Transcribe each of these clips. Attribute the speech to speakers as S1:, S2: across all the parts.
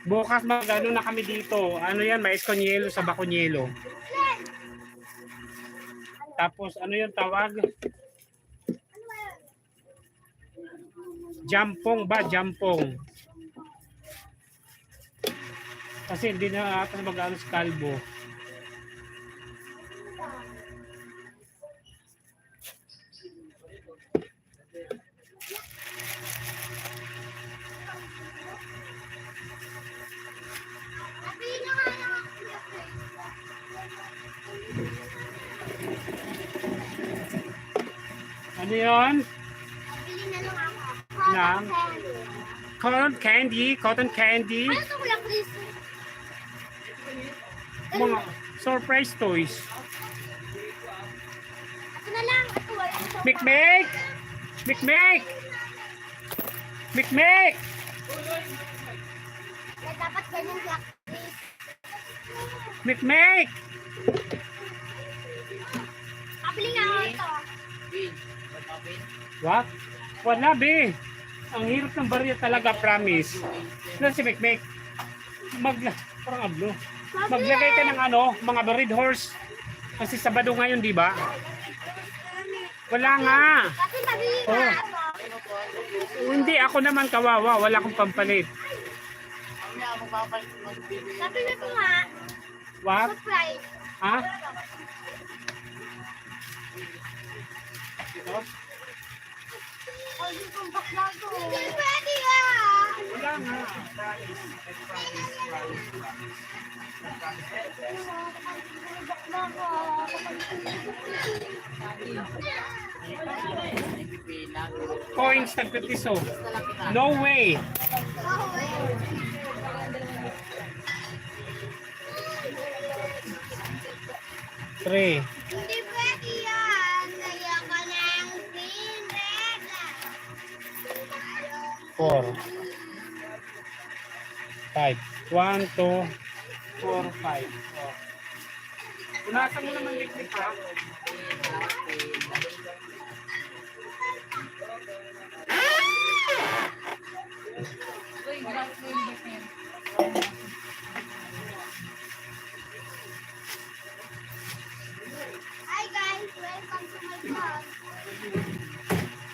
S1: Bukas mag-ano na kami dito. Ano yan? Mais con yelo sa Bacunyelo. Tapos ano yung tawag? Jampong ba? Jampong. Kasi hindi na ata mag-ano sa kalbo. Ano yun?
S2: Bili na lang ako.
S1: Ng cotton candy. Cotton candy.
S2: Ano ito kuya Chris?
S1: Mga surprise toys.
S2: Ito na lang. Ito wala.
S1: Mikmek! Mikmek! Mikmek!
S2: Eh, dapat ganyan kuya Chris.
S1: Mikmek!
S2: Kabili nga ako ito.
S1: What? Wala be. Ang hirap ng barya talaga, promise. Ano si Mikmek? Parang ablo. Maglagay ka ng ano, mga red horse. Kasi Sabado ngayon, di ba? Wala nga.
S2: Kasi mabili
S1: Oh.
S2: na ako.
S1: Hindi, ako naman kawawa. Wala akong pampalit.
S2: Sabi na ko nga.
S1: What?
S2: Surprise.
S1: Ha?
S2: Oh, yung pang bakla ko. Hindi pwede ah.
S1: Wala nga. Promise.
S2: Bakla ko.
S1: Coins tagpipiso. No way. Three.
S2: Hindi pwede yan. Kaya ka ng green red.
S1: 4 5 1, 2, 4, 5 Punasan mo naman liklik ha.
S2: Hi guys, welcome to my vlog.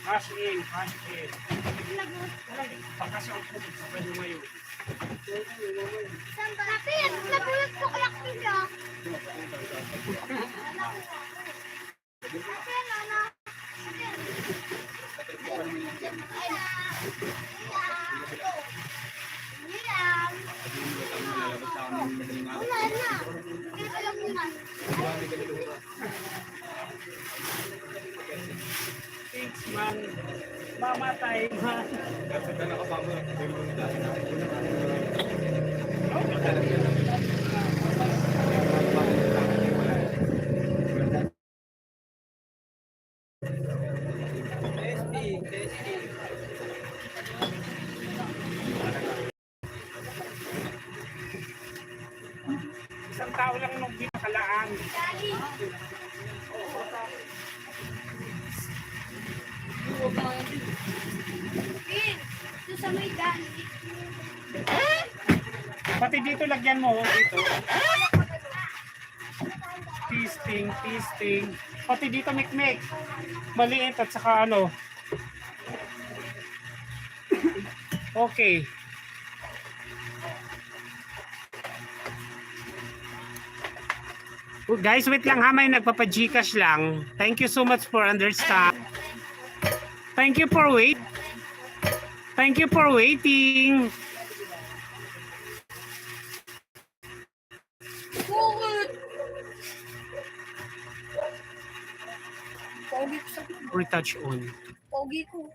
S1: Cash in, cash in. Pakasyon ko sa Sabado ngayon.
S2: Saan ba? Kapit! Nabulat ko kaya kaya. Wala na. Kaya alam mo nga.
S1: Thanks man. Mamatay man. Isang tao lang nung pinakalaan.
S2: Ito sa may dali.
S1: Pati dito lagyan mo, dito. Pisting. Pati dito mikmek. Maliit at saka ano. Okay. Guys, wait lang ha, may nagpapa-Gcash lang. Thank you so much for understand. Thank you for wait. Thank you for waiting.
S2: Pogi ko sa
S1: Retouch on.
S2: pogi ko.